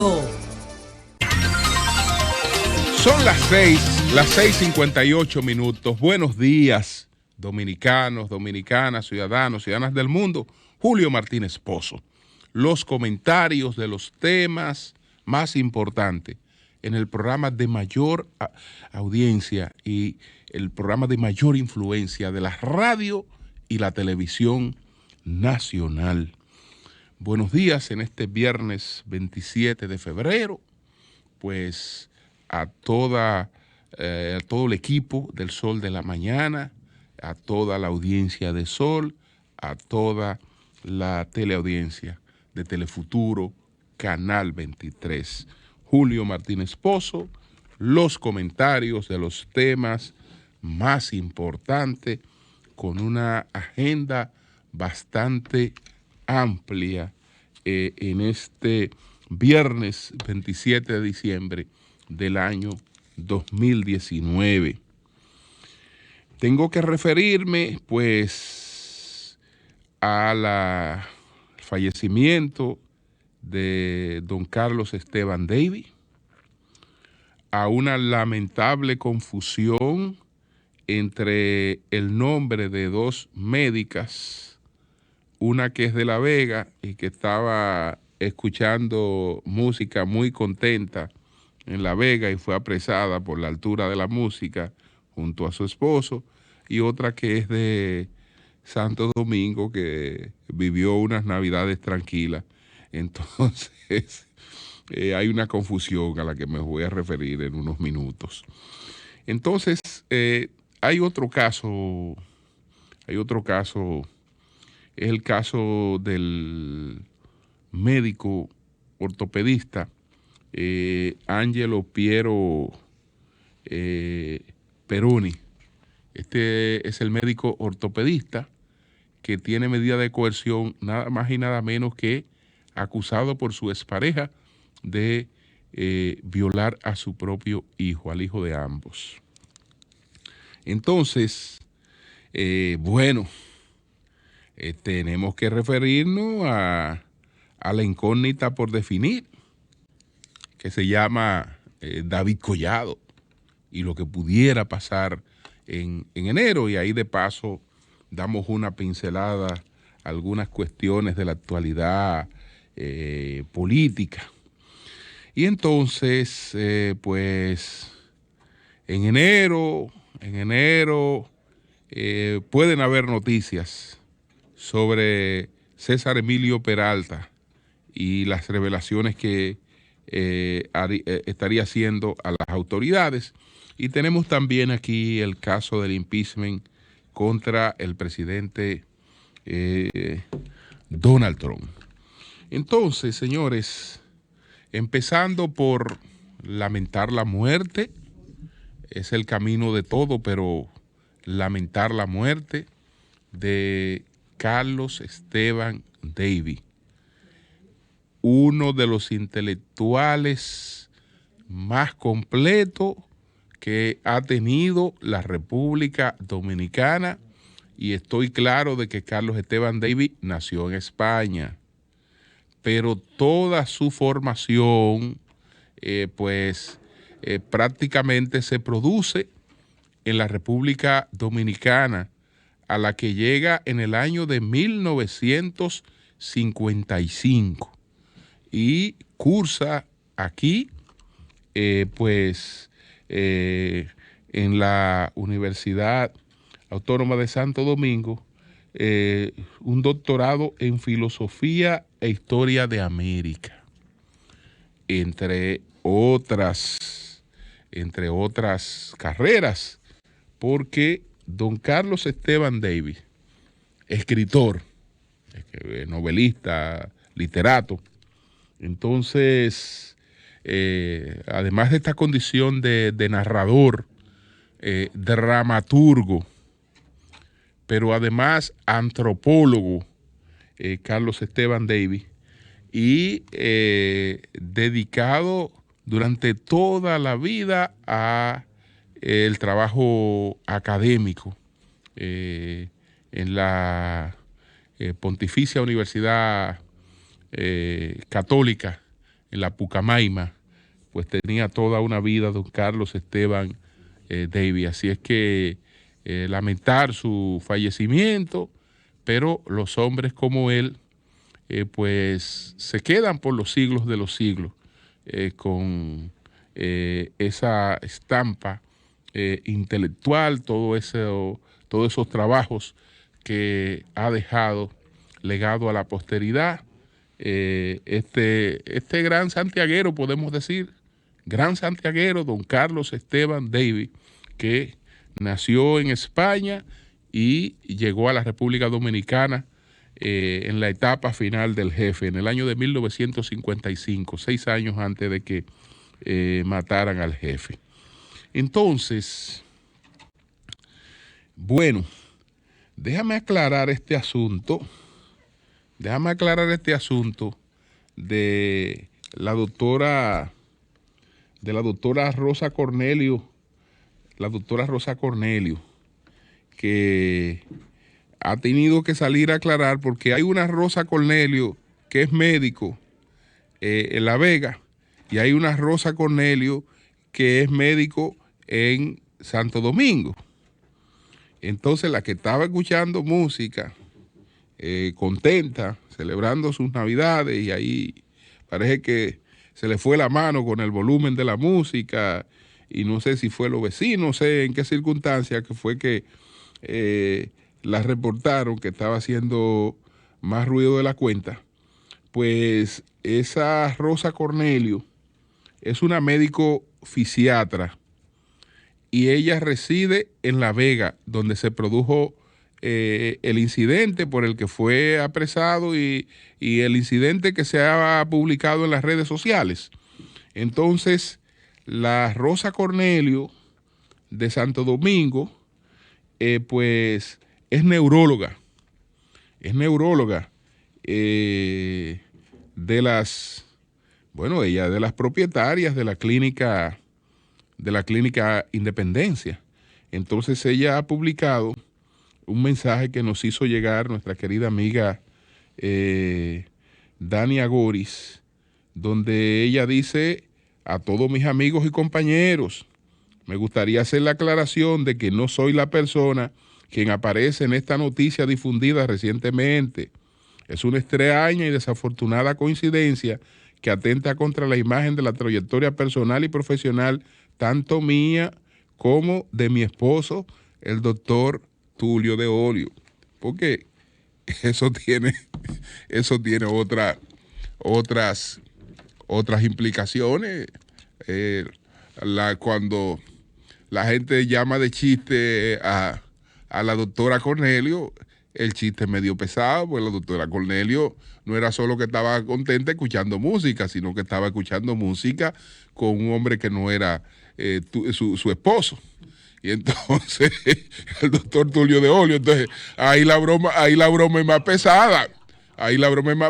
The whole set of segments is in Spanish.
Son las 6:58. Buenos días, dominicanos, dominicanas, ciudadanos, ciudadanas del mundo. Julio Martínez Pozo. Los comentarios de los temas más importantes en el programa de mayor audiencia y el programa de mayor influencia de la radio y la televisión nacional. Buenos días en este viernes 27 de febrero, pues a todo el equipo del Sol de la Mañana, a toda la audiencia de Sol, a toda la teleaudiencia de Telefuturo, Canal 23. Julio Martínez Pozo, los comentarios de los temas más importantes, con una agenda bastante amplia en este viernes 27 de diciembre del año 2019. Tengo que referirme pues al fallecimiento de don Carlos Esteban Davey, a una lamentable confusión entre el nombre de dos médicas, una que es de La Vega y que estaba escuchando música muy contenta en La Vega y fue apresada por la altura de la música junto a su esposo, y otra que es de Santo Domingo, que vivió unas navidades tranquilas. Entonces hay una confusión a la que me voy a referir en unos minutos. Entonces hay otro caso, es el caso del médico ortopedista Angelo Piero Peroni. Este es el médico ortopedista que tiene medida de coerción nada más y nada menos que acusado por su expareja de violar a su propio hijo, al hijo de ambos. Entonces, tenemos que referirnos a la incógnita por definir, que se llama David Collado, y lo que pudiera pasar en enero, y ahí de paso damos una pincelada a algunas cuestiones de la actualidad política. Y entonces, pues, en enero pueden haber noticias sobre César Emilio Peralta y las revelaciones que estaría haciendo a las autoridades. Y tenemos también aquí el caso del impeachment contra el presidente Donald Trump. Entonces, señores, empezando por lamentar la muerte, es el camino de todo, pero lamentar la muerte de Carlos Esteban Davey, uno de los intelectuales más completos que ha tenido la República Dominicana, y estoy claro de que Carlos Esteban Davey nació en España, pero toda su formación prácticamente se produce en la República Dominicana, a la que llega en el año de 1955 y cursa aquí en la Universidad Autónoma de Santo Domingo un doctorado en Filosofía e Historia de América, entre otras carreras, porque don Carlos Esteban Davey, escritor, novelista, literato, entonces, además de esta condición de narrador, dramaturgo, pero además antropólogo, Carlos Esteban Davey, y dedicado durante toda la vida a el trabajo académico en la Pontificia Universidad Católica la Pucamaima, pues tenía toda una vida don Carlos Esteban Davey. Así es que lamentar su fallecimiento, pero los hombres como él, pues se quedan por los siglos de los siglos con esa estampa intelectual, todos esos trabajos que ha dejado legado a la posteridad. Este gran santiaguero, podemos decir, gran santiaguero, don Carlos Esteban Davey, que nació en España y llegó a la República Dominicana en la etapa final del jefe, en el año de 1955, 6 años antes de que mataran al jefe. Entonces, bueno, déjame aclarar este asunto de la doctora Rosa Cornelio, que ha tenido que salir a aclarar, porque hay una Rosa Cornelio que es médico en La Vega, y hay una Rosa Cornelio que es médico en Santo Domingo. Entonces la que estaba escuchando música, contenta, celebrando sus navidades, y ahí parece que se le fue la mano con el volumen de la música, y no sé si fue los vecinos, no sé en qué circunstancia que fue que la reportaron que estaba haciendo más ruido de la cuenta. Pues esa Rosa Cornelio es una médico fisiatra y ella reside en La Vega, donde se produjo el incidente por el que fue apresado y el incidente que se ha publicado en las redes sociales. Entonces, la Rosa Cornelio de Santo Domingo, pues es neuróloga. Ella de las propietarias de la clínica Independencia. Entonces ella ha publicado un mensaje que nos hizo llegar nuestra querida amiga Dania Goris, donde ella dice: a todos mis amigos y compañeros, me gustaría hacer la aclaración de que no soy la persona quien aparece en esta noticia difundida recientemente. Es una extraña y desafortunada coincidencia que atenta contra la imagen de la trayectoria personal y profesional, tanto mía como de mi esposo, el doctor Tulio de Olio. Porque eso tiene otras implicaciones. Cuando la gente llama de chiste a la doctora Cornelio, el chiste es medio pesado, porque la doctora Cornelio no era solo que estaba contenta escuchando música, sino que estaba escuchando música con un hombre que no era su esposo. Y entonces el doctor Tulio de Olio, entonces ahí la broma es más pesada.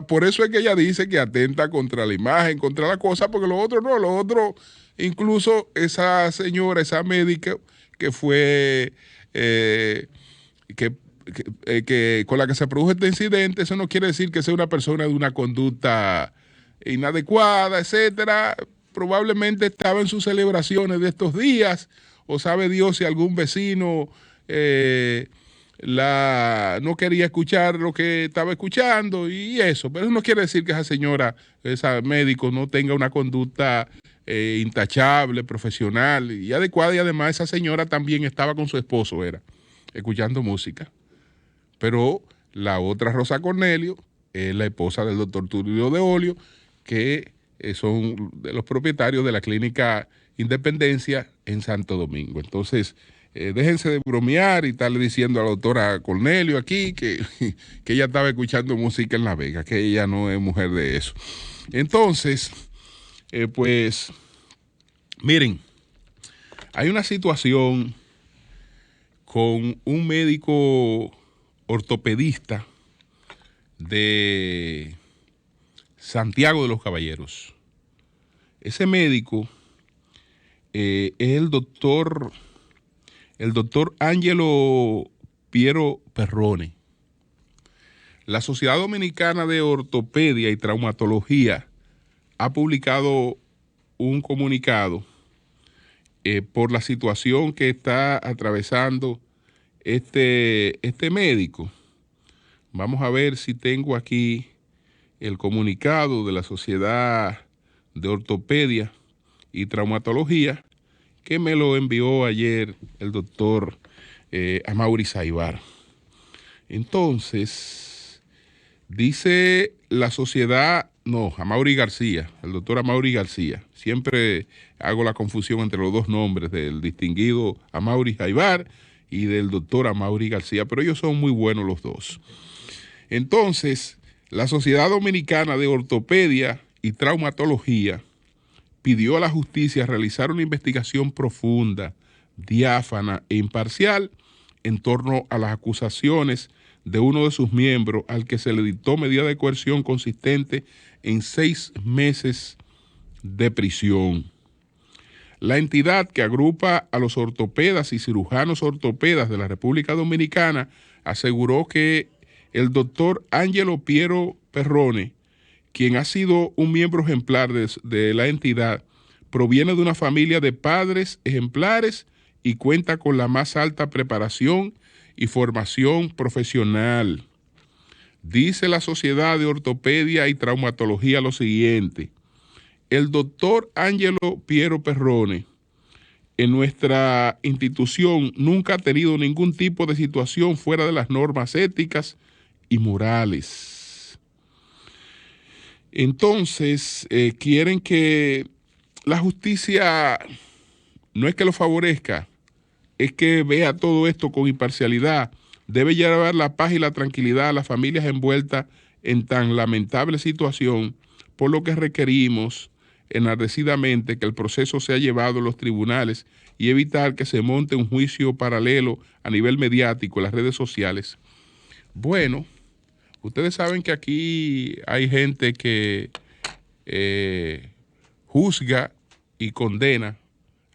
Por eso es que ella dice que atenta contra la imagen, contra la cosa, porque lo otro no, incluso esa señora, esa médica que fue que con la que se produjo este incidente, eso no quiere decir que sea una persona de una conducta inadecuada, etcétera. Probablemente estaba en sus celebraciones de estos días, o sabe Dios si algún vecino no quería escuchar lo que estaba escuchando y eso. Pero eso no quiere decir que esa señora, esa médico, no tenga una conducta intachable, profesional y adecuada. Y además esa señora también estaba con su esposo, escuchando música. Pero la otra Rosa Cornelio es la esposa del doctor Tulio de Olio, que son de los propietarios de la clínica Independencia en Santo Domingo. Entonces, déjense de bromear y estarle diciendo a la doctora Cornelio aquí que ella estaba escuchando música en La Vega, que ella no es mujer de eso. Entonces, pues, miren, hay una situación con un médico ortopedista de Santiago de los Caballeros. Ese médico es el doctor Ángelo Piero Perrone. La Sociedad Dominicana de Ortopedia y Traumatología ha publicado un comunicado por la situación que está atravesando este médico. Vamos a ver si tengo aquí el comunicado de la Sociedad de Ortopedia y Traumatología, que me lo envió ayer el doctor Amaury Saibar. Entonces, dice la sociedad, no, Amaury García, el doctor Amaury García. Siempre hago la confusión entre los dos nombres, del distinguido Amaury Saibar y del doctor Amaury García, pero ellos son muy buenos los dos. Entonces, la Sociedad Dominicana de Ortopedia y Traumatología pidió a la justicia realizar una investigación profunda, diáfana e imparcial en torno a las acusaciones de uno de sus miembros al que se le dictó medida de coerción consistente en 6 meses de prisión. La entidad, que agrupa a los ortopedas y cirujanos ortopedas de la República Dominicana, aseguró que el doctor Ángelo Piero Perrone, quien ha sido un miembro ejemplar de la entidad, proviene de una familia de padres ejemplares y cuenta con la más alta preparación y formación profesional. Dice la Sociedad de Ortopedia y Traumatología lo siguiente: el doctor Ángelo Piero Perrone en nuestra institución nunca ha tenido ningún tipo de situación fuera de las normas éticas y morales. Entonces, quieren que la justicia no es que lo favorezca, es que vea todo esto con imparcialidad. Debe llevar la paz y la tranquilidad a las familias envueltas en tan lamentable situación, por lo que requerimos enardecidamente que el proceso sea llevado a los tribunales y evitar que se monte un juicio paralelo a nivel mediático en las redes sociales. Bueno, ustedes saben que aquí hay gente que juzga y condena.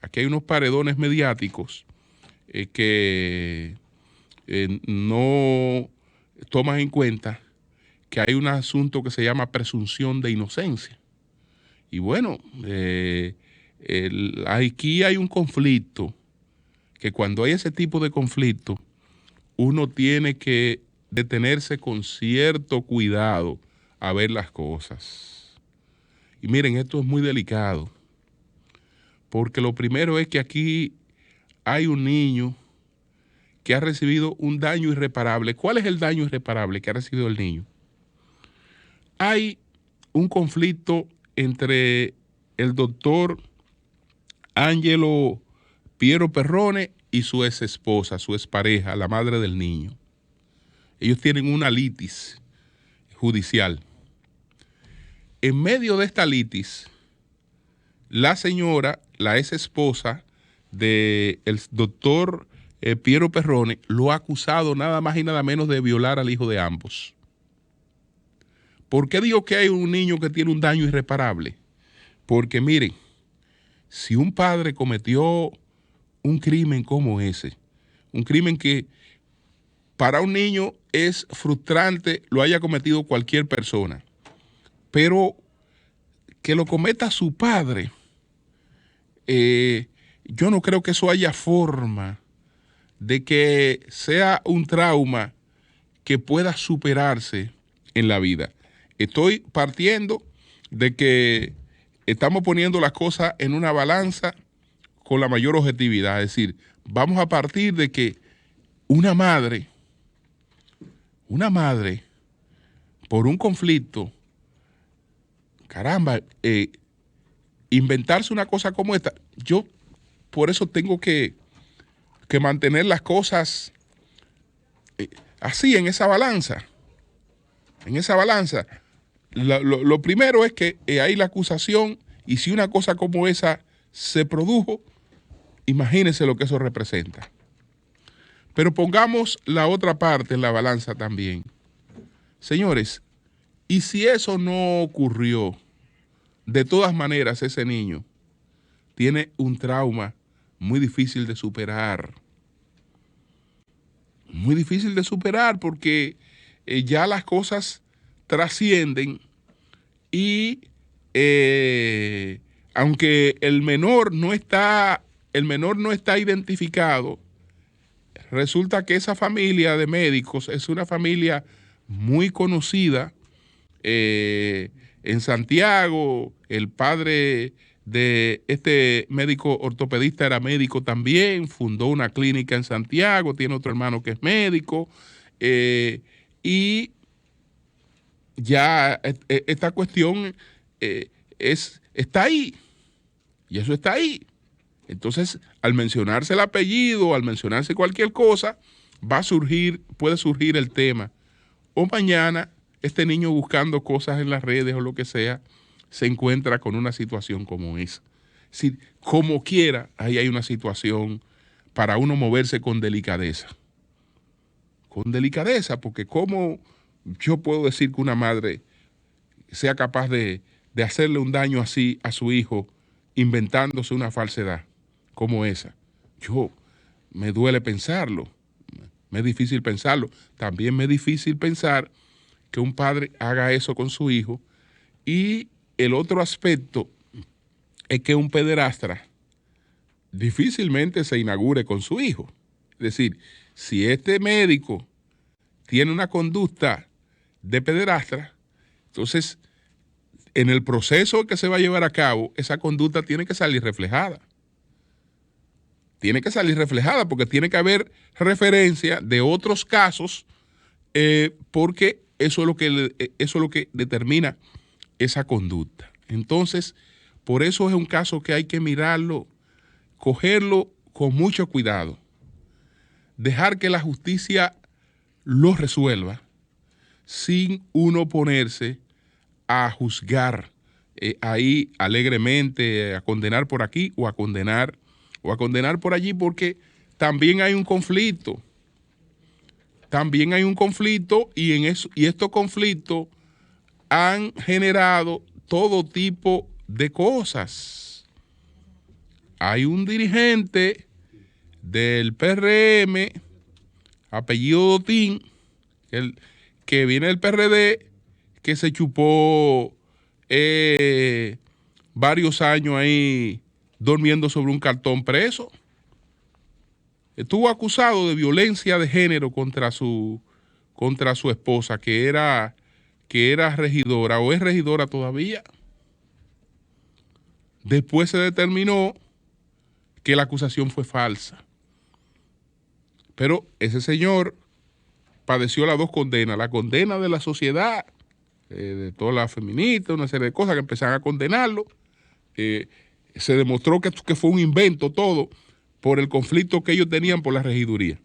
Aquí hay unos paredones mediáticos que no toman en cuenta que hay un asunto que se llama presunción de inocencia. Y bueno, aquí hay un conflicto que cuando hay ese tipo de conflicto, uno tiene que detenerse con cierto cuidado a ver las cosas. Y miren, esto es muy delicado, porque lo primero es que aquí hay un niño que ha recibido un daño irreparable. ¿Cuál es el daño irreparable que ha recibido el niño? Hay un conflicto entre el doctor Ángelo Piero Perrone y su ex esposa, su expareja, la madre del niño. Ellos tienen una litis judicial. En medio de esta litis, la señora, la ex esposa del doctor Piero Perrone, lo ha acusado nada más y nada menos de violar al hijo de ambos. ¿Por qué digo que hay un niño que tiene un daño irreparable? Porque miren, si un padre cometió un crimen como ese, un crimen que para un niño es frustrante, lo haya cometido cualquier persona, pero que lo cometa su padre, yo no creo que eso haya forma de que sea un trauma que pueda superarse en la vida. Estoy partiendo de que estamos poniendo las cosas en una balanza con la mayor objetividad. Es decir, vamos a partir de que una madre, por un conflicto, caramba, inventarse una cosa como esta, yo por eso tengo que mantener las cosas así, en esa balanza. En esa balanza. Lo primero es que hay la acusación, y si una cosa como esa se produjo, imagínense lo que eso representa. Pero pongamos la otra parte en la balanza también. Señores, ¿y si eso no ocurrió? De todas maneras, ese niño tiene un trauma muy difícil de superar. Muy difícil de superar porque ya las cosas trascienden y aunque el menor no está identificado, resulta que esa familia de médicos es una familia muy conocida en Santiago. El padre de este médico ortopedista era médico también, fundó una clínica en Santiago, tiene otro hermano que es médico, y ya esta cuestión está ahí, y eso está ahí. Entonces, al mencionarse el apellido, al mencionarse cualquier cosa, puede surgir el tema. O mañana, este niño buscando cosas en las redes o lo que sea, se encuentra con una situación como esa. Si, como quiera, ahí hay una situación para uno moverse con delicadeza. Con delicadeza, porque ¿cómo yo puedo decir que una madre sea capaz de hacerle un daño así a su hijo inventándose una falsedad como esa? Me duele pensarlo, me es difícil pensarlo. También me es difícil pensar que un padre haga eso con su hijo. Y el otro aspecto es que un pederastra difícilmente se inaugure con su hijo. Es decir, si este médico tiene una conducta de pederastra, entonces en el proceso que se va a llevar a cabo, esa conducta tiene que salir reflejada. Tiene que salir reflejada porque tiene que haber referencia de otros casos, porque eso es lo que determina esa conducta. Entonces, por eso es un caso que hay que mirarlo, cogerlo con mucho cuidado, dejar que la justicia lo resuelva sin uno ponerse a juzgar ahí alegremente, a condenar por aquí o a condenar por allí, porque también hay un conflicto. También hay un conflicto y estos conflictos han generado todo tipo de cosas. Hay un dirigente del PRM, apellido Dotín, que viene del PRD, que se chupó varios años ahí durmiendo sobre un cartón preso. Estuvo acusado de violencia de género contra su esposa, que era regidora o es regidora todavía. Después se determinó que la acusación fue falsa. Pero ese señor padeció las dos condenas, la condena de la sociedad, de todas las feministas, una serie de cosas que empezaron a condenarlo. Se demostró que fue un invento todo por el conflicto que ellos tenían por la regiduría.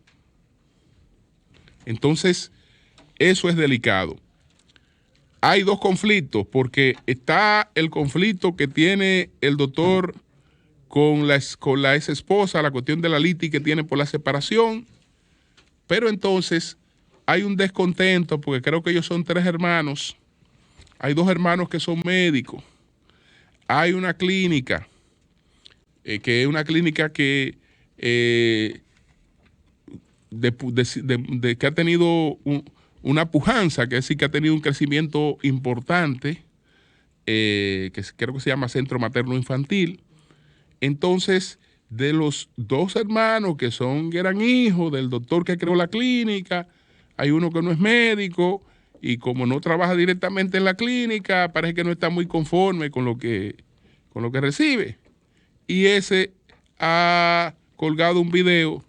Entonces, eso es delicado. Hay dos conflictos, porque está el conflicto que tiene el doctor con la ex esposa, la cuestión de la litis que tiene por la separación, pero entonces hay un descontento, porque creo que ellos son 3 hermanos. Hay 2 hermanos que son médicos. Hay una clínica, que es una clínica que que ha tenido una pujanza, que es decir, que ha tenido un crecimiento importante, que creo que se llama Centro Materno Infantil. Entonces, de los 2 hermanos que eran hijos del doctor que creó la clínica, hay uno que no es médico y como no trabaja directamente en la clínica, parece que no está muy conforme con lo que recibe. Y ese ha colgado un video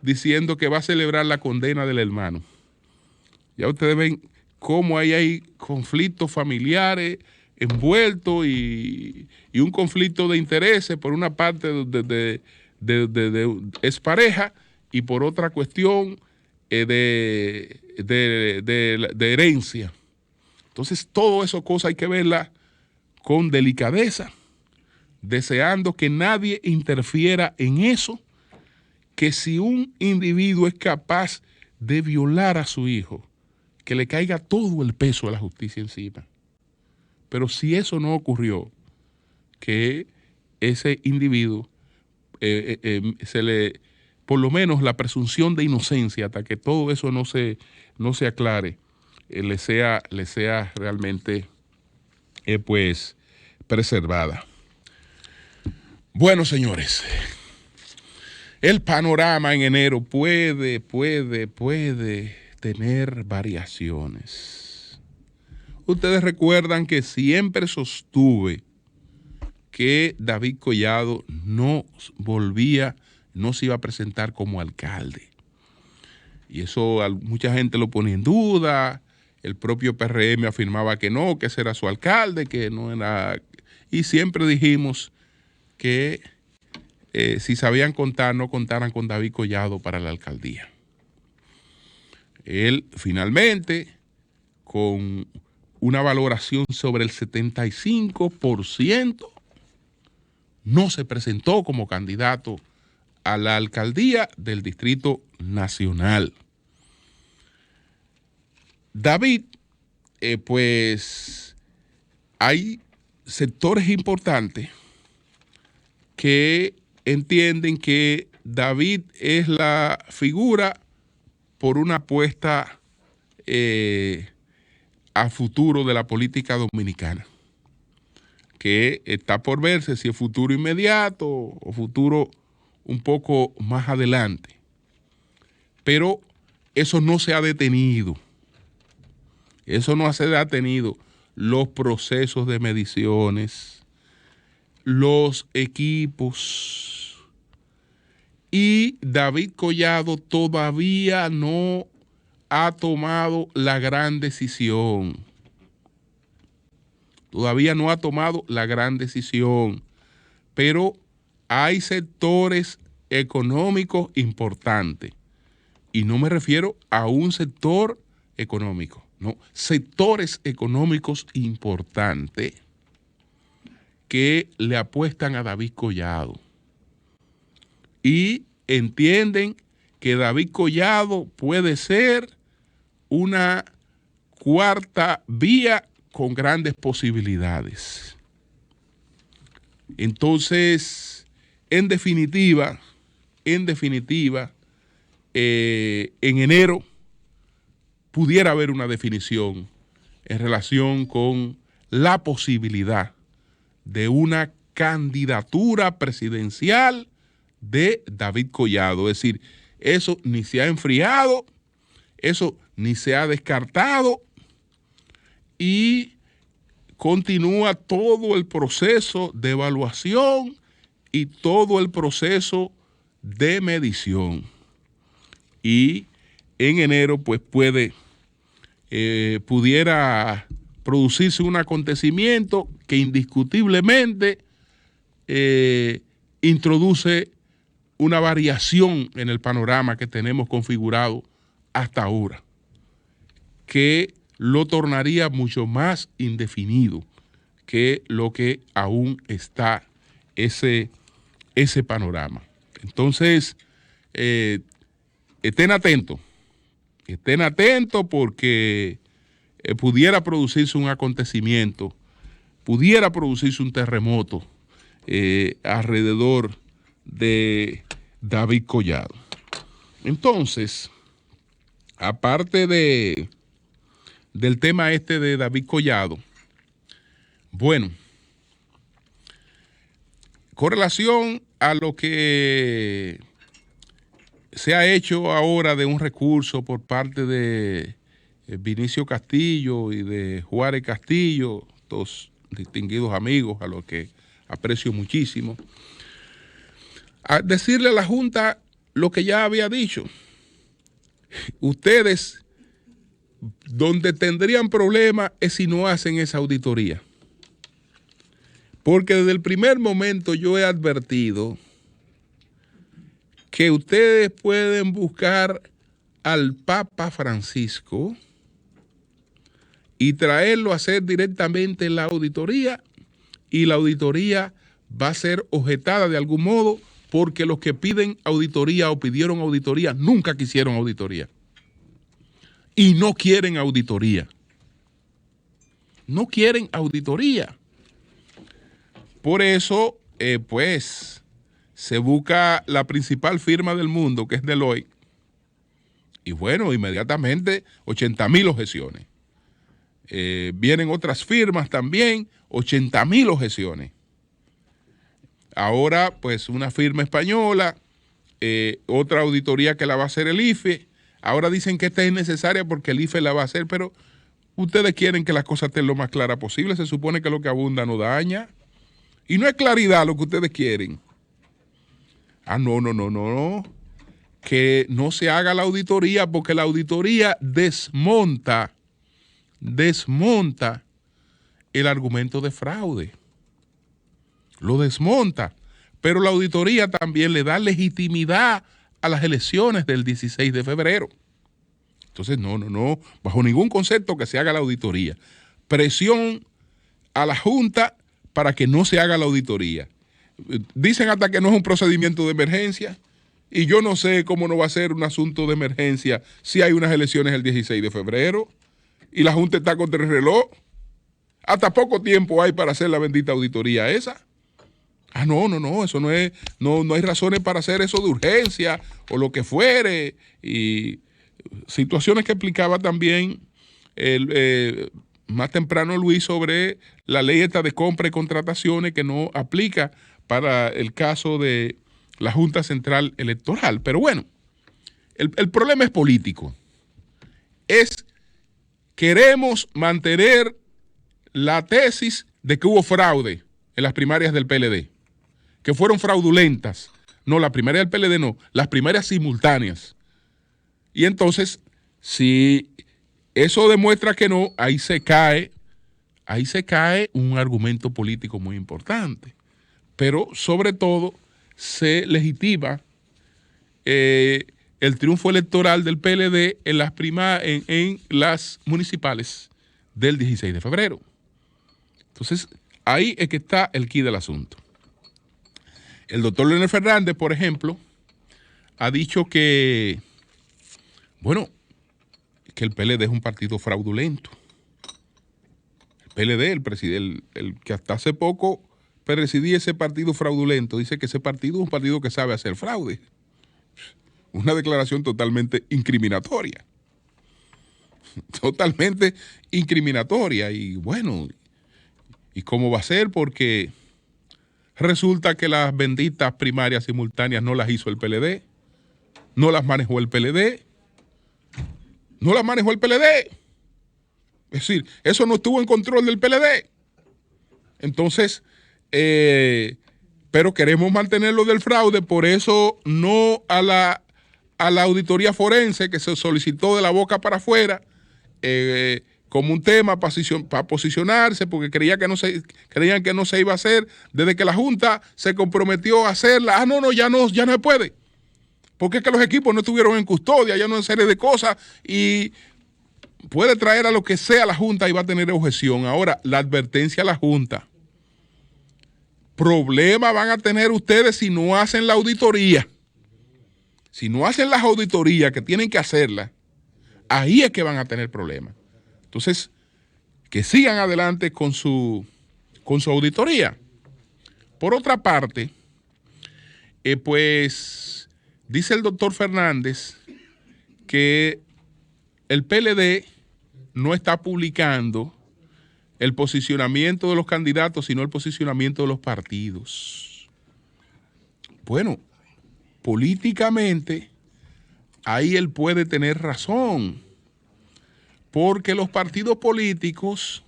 diciendo que va a celebrar la condena del hermano. Ya ustedes ven cómo hay conflictos familiares envueltos y un conflicto de intereses por una parte de expareja y por otra cuestión de herencia. Entonces, todo eso cosas hay que verlas con delicadeza, deseando que nadie interfiera en eso, que si un individuo es capaz de violar a su hijo, que le caiga todo el peso de la justicia encima. Pero si eso no ocurrió, que ese individuo por lo menos la presunción de inocencia, hasta que todo eso no se aclare, le sea realmente pues preservada. Bueno, señores, el panorama en enero puede tener variaciones. Ustedes recuerdan que siempre sostuve que David Collado no se iba a presentar como alcalde. Y eso mucha gente lo ponía en duda. El propio PRM afirmaba que no, que ese era su alcalde, que no era... Y siempre dijimos que si sabían contar, no contaran con David Collado para la alcaldía. Él finalmente, con una valoración sobre el 75%, no se presentó como candidato a la alcaldía del Distrito Nacional. David, pues hay sectores importantes que entienden que David es la figura por una apuesta a futuro de la política dominicana, que está por verse si es futuro inmediato o futuro un poco más adelante. Pero eso no se ha detenido. Eso no se ha detenido. Los procesos de mediciones, los equipos. Y David Collado todavía no ha tomado la gran decisión. Todavía no ha tomado la gran decisión. Pero hay sectores económicos importantes. Y no me refiero a un sector económico, no, sectores económicos importantes que le apuestan a David Collado y entienden que David Collado puede ser una cuarta vía con grandes posibilidades. Entonces, en definitiva, en enero pudiera haber una definición en relación con la posibilidad de una candidatura presidencial de David Collado. Es decir, eso ni se ha enfriado, eso ni se ha descartado y continúa todo el proceso de evaluación y todo el proceso de medición. Y en enero pues pudiera producirse un acontecimiento que indiscutiblemente introduce una variación en el panorama que tenemos configurado hasta ahora, que lo tornaría mucho más indefinido que lo que aún está ese panorama. Entonces, estén atentos porque pudiera producirse un acontecimiento, pudiera producirse un terremoto alrededor de David Collado. Entonces, aparte del tema de David Collado, bueno, con relación a lo que se ha hecho ahora de un recurso por parte de Vinicio Castillo y de Juárez Castillo, dos distinguidos amigos a los que aprecio muchísimo, a decirle a la Junta lo que ya había dicho. Ustedes, donde tendrían problemas es si no hacen esa auditoría. Porque desde el primer momento yo he advertido que ustedes pueden buscar al Papa Francisco y traerlo a hacer directamente la auditoría, y la auditoría va a ser objetada de algún modo porque los que piden auditoría o pidieron auditoría nunca quisieron auditoría y no quieren auditoría. No quieren auditoría. Por eso, pues, se busca la principal firma del mundo, que es Deloitte, y bueno, inmediatamente 80,000 objeciones. Vienen otras firmas también, 80,000 objeciones. Ahora, pues, una firma española, otra auditoría que la va a hacer el IFE. Ahora dicen que esta es necesaria porque el IFE la va a hacer, pero ustedes quieren que las cosas estén lo más claras posible. Se supone que lo que abunda no daña. Y no es claridad lo que ustedes quieren. No. Que no se haga la auditoría porque la auditoría desmonta el argumento de fraude. Lo desmonta. Pero la auditoría también le da legitimidad a las elecciones del 16 de febrero. Entonces, no, bajo ningún concepto que se haga la auditoría. Presión a la Junta para que no se haga la auditoría. Dicen hasta que no es un procedimiento de emergencia y yo no sé cómo no va a ser un asunto de emergencia si hay unas elecciones el 16 de febrero y la Junta está contra el reloj. Hasta poco tiempo hay para hacer la bendita auditoría esa. No, eso no es, no hay razones para hacer eso de urgencia o lo que fuere. Y situaciones que explicaba también más temprano Luis sobre la ley esta de compra y contrataciones que no aplica para el caso de la Junta Central Electoral. Pero bueno, el problema es político. Queremos mantener la tesis de que hubo fraude en las primarias del PLD, que fueron fraudulentas. No, la primaria del PLD no, las primarias simultáneas. Y entonces, si eso demuestra que no, ahí se cae un argumento político muy importante. Pero sobre todo se legitima el triunfo electoral del PLD en las municipales del 16 de febrero. Entonces, ahí es que está el quid del asunto. El doctor Leonel Fernández, por ejemplo, ha dicho que, bueno, que el PLD es un partido fraudulento. El PLD, el que hasta hace poco presidía ese partido fraudulento, dice que ese partido es un partido que sabe hacer fraude. Una declaración totalmente incriminatoria. Totalmente incriminatoria. Y bueno, ¿y cómo va a ser? Porque resulta que las benditas primarias simultáneas no las hizo el PLD, no las manejó el PLD. Es decir, eso no estuvo en control del PLD. Entonces, pero queremos mantenerlo del fraude, por eso no a la auditoría forense que se solicitó de la boca para afuera, como un tema para posicionarse, porque creían que no se iba a hacer, desde que la Junta se comprometió a hacerla. Ya no se puede, porque es que los equipos no estuvieron en custodia, ya no hay una serie de cosas, y puede traer a lo que sea la Junta y va a tener objeción. Ahora, la advertencia a la Junta: problemas van a tener ustedes si no hacen la auditoría. Si no hacen las auditorías que tienen que hacerlas, ahí es que van a tener problemas. Entonces, que sigan adelante con su auditoría. Por otra parte, pues dice el doctor Fernández que el PLD no está publicando el posicionamiento de los candidatos, sino el posicionamiento de los partidos. Bueno, políticamente, ahí él puede tener razón, porque los partidos políticos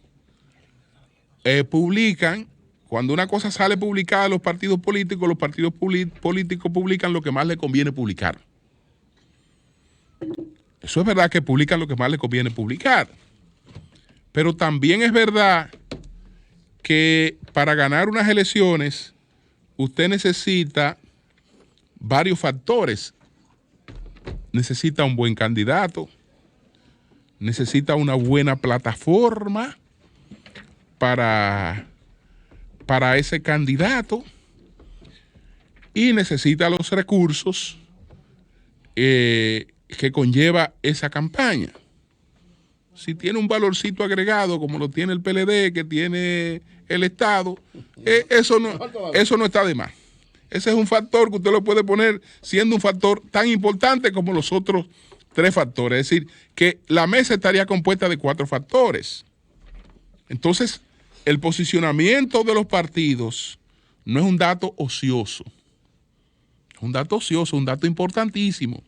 publican, cuando una cosa sale publicada los partidos políticos publican lo que más les conviene publicar. Eso es verdad, que publican lo que más les conviene publicar. Pero también es verdad que para ganar unas elecciones usted necesita varios factores. Necesita un buen candidato, necesita una buena plataforma para ese candidato y necesita los recursos que conlleva esa campaña. Si tiene un valorcito agregado como lo tiene el PLD, que tiene el Estado, eso no está de más. Ese es un factor que usted lo puede poner siendo un factor tan importante como los otros 3 factores. Es decir, que la mesa estaría compuesta de 4 factores. Entonces, el posicionamiento de los partidos no es un dato ocioso. Es un dato ocioso, un dato importantísimo.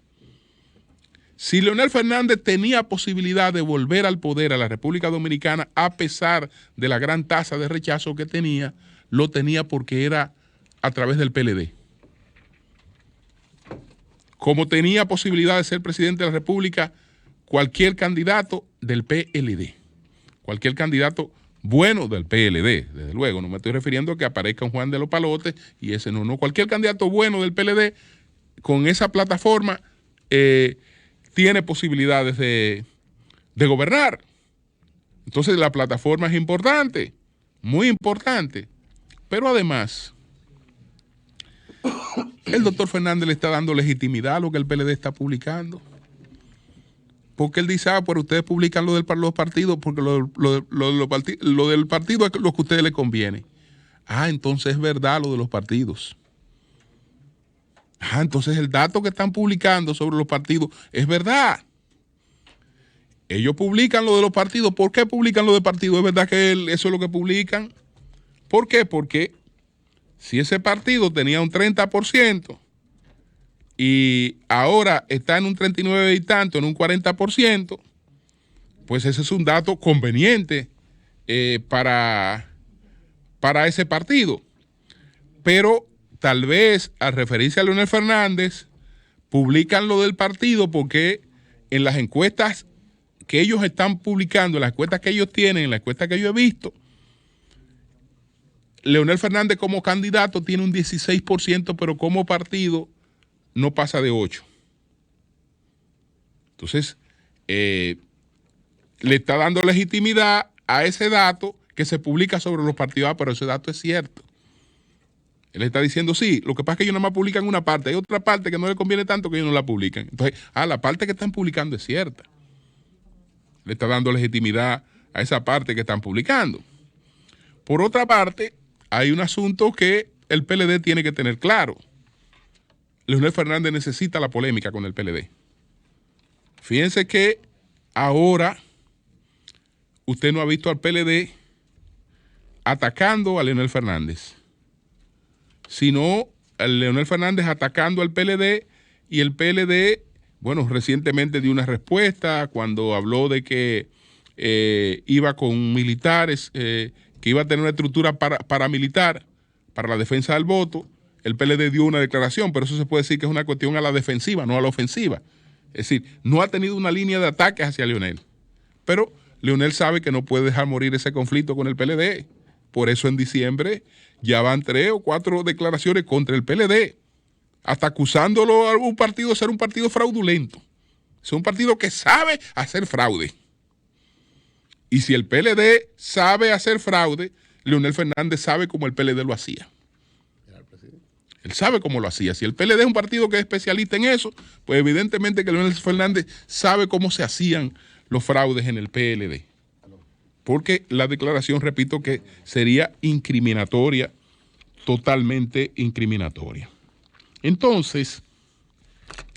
Si Leonel Fernández tenía posibilidad de volver al poder a la República Dominicana, a pesar de la gran tasa de rechazo que tenía, lo tenía porque era a través del PLD. Como tenía posibilidad de ser presidente de la República cualquier candidato del PLD, cualquier candidato bueno del PLD, desde luego, no me estoy refiriendo a que aparezca un Juan de los Palotes y ese no, cualquier candidato bueno del PLD con esa plataforma tiene posibilidades de gobernar. Entonces la plataforma es importante, muy importante, pero además el doctor Fernández le está dando legitimidad a lo que el PLD está publicando. Porque él dice, pero ustedes publican lo de los partidos porque lo del partido es lo que a ustedes les conviene. Entonces es verdad lo de los partidos. Entonces el dato que están publicando sobre los partidos es verdad. Ellos publican lo de los partidos. ¿Por qué publican lo de partidos? ¿Es verdad que eso es lo que publican? ¿Por qué? Porque si ese partido tenía un 30% y ahora está en un 39 y tanto, en un 40%, pues ese es un dato conveniente para ese partido. Pero tal vez al referirse a Leonel Fernández, publican lo del partido porque en las encuestas que ellos están publicando, en las encuestas que ellos tienen, en las encuestas que yo he visto, Leonel Fernández como candidato tiene un 16%, pero como partido no pasa de 8. Entonces, le está dando legitimidad a ese dato que se publica sobre los partidos, pero ese dato es cierto. Él está diciendo, sí, lo que pasa es que ellos nada más publican una parte, hay otra parte que no les conviene tanto que ellos no la publican. Entonces, la parte que están publicando es cierta. Le está dando legitimidad a esa parte que están publicando. Por otra parte, hay un asunto que el PLD tiene que tener claro. Leonel Fernández necesita la polémica con el PLD. Fíjense que ahora usted no ha visto al PLD atacando a Leonel Fernández, sino a Leonel Fernández atacando al PLD, y el PLD, bueno, recientemente dio una respuesta cuando habló de que iba con militares, que iba a tener una estructura paramilitar para la defensa del voto. El PLD dio una declaración, pero eso se puede decir que es una cuestión a la defensiva, no a la ofensiva. Es decir, no ha tenido una línea de ataques hacia Leonel. Pero Leonel sabe que no puede dejar morir ese conflicto con el PLD. Por eso en diciembre ya van 3 o 4 declaraciones contra el PLD, hasta acusándolo a un partido de ser un partido fraudulento. Es un partido que sabe hacer fraude. Y si el PLD sabe hacer fraude, Leonel Fernández sabe cómo el PLD lo hacía. Él sabe cómo lo hacía. Si el PLD es un partido que es especialista en eso, pues evidentemente que Leonel Fernández sabe cómo se hacían los fraudes en el PLD. Porque la declaración, repito, que sería incriminatoria, totalmente incriminatoria. Entonces,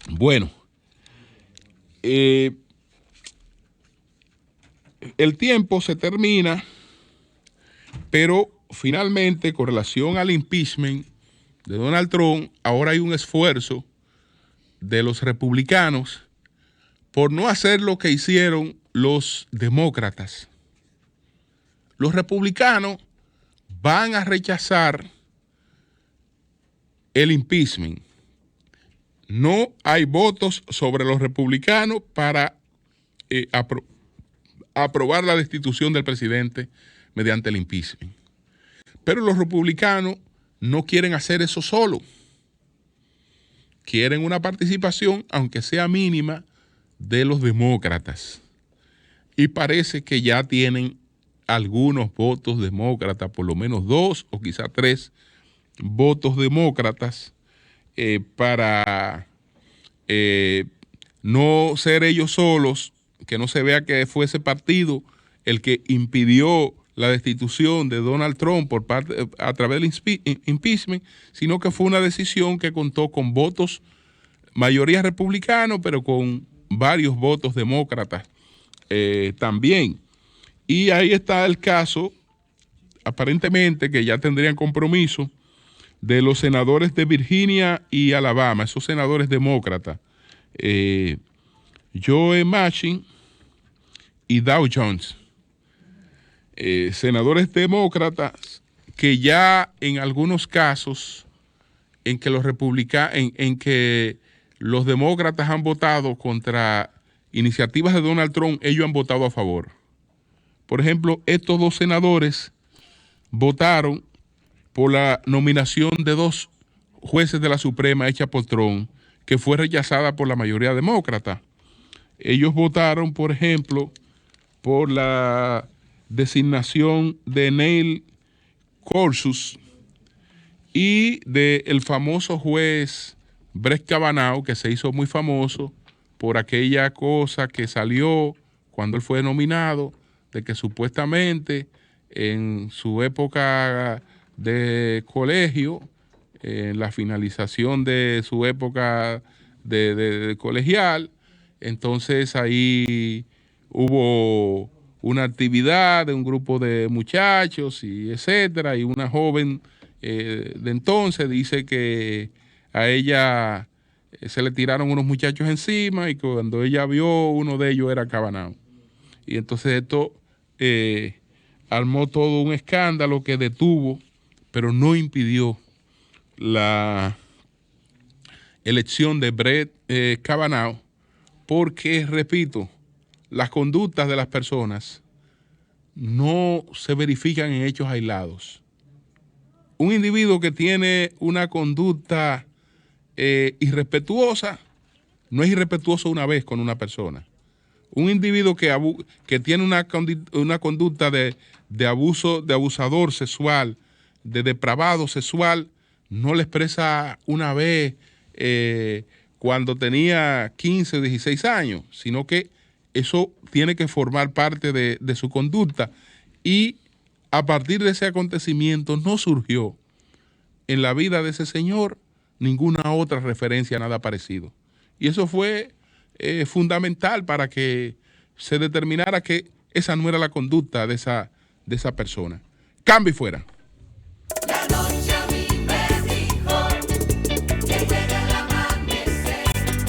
bueno, el tiempo se termina, pero finalmente, con relación al impeachment de Donald Trump, ahora hay un esfuerzo de los republicanos por no hacer lo que hicieron los demócratas. Los republicanos van a rechazar el impeachment. No hay votos sobre los republicanos para aprobar la destitución del presidente mediante el impeachment. Pero los republicanos no quieren hacer eso solo. Quieren una participación, aunque sea mínima, de los demócratas. Y parece que ya tienen algunos votos demócratas, por lo menos 2 o quizá 3 votos demócratas, para no ser ellos solos, que no se vea que fue ese partido el que impidió la destitución de Donald Trump a través del impeachment, sino que fue una decisión que contó con votos, mayoría republicanos, pero con varios votos demócratas también. Y ahí está el caso aparentemente que ya tendrían compromiso de los senadores de Virginia y Alabama, esos senadores demócratas, Joe Manchin y Dow Jones, senadores demócratas que ya en algunos casos en que en que los demócratas han votado contra iniciativas de Donald Trump, ellos han votado a favor. Por ejemplo, estos dos senadores votaron por la nominación de dos jueces de la Suprema hecha por Trump, que fue rechazada por la mayoría demócrata. Ellos votaron, por ejemplo, por la designación de Neil Gorsuch y del famoso juez Brett Kavanaugh, que se hizo muy famoso por aquella cosa que salió cuando él fue nominado, de que supuestamente en su época de colegio, en la finalización de su época de colegial, entonces ahí hubo una actividad de un grupo de muchachos y etcétera, y una joven de entonces dice que a ella se le tiraron unos muchachos encima y cuando ella vio, uno de ellos era Kavanaugh. Y entonces esto armó todo un escándalo que detuvo, pero no impidió la elección de Brett Kavanaugh, porque, repito, las conductas de las personas no se verifican en hechos aislados. Un individuo que tiene una conducta irrespetuosa no es irrespetuoso una vez con una persona. Un individuo que tiene una conducta de abuso, de abusador sexual, de depravado sexual, no le expresa una vez cuando tenía 15 o 16 años, sino que eso tiene que formar parte de su conducta. Y a partir de ese acontecimiento no surgió en la vida de ese señor ninguna otra referencia, nada parecido. Y eso fue fundamental para que se determinara que esa no era la conducta de esa persona. Cambio y fuera.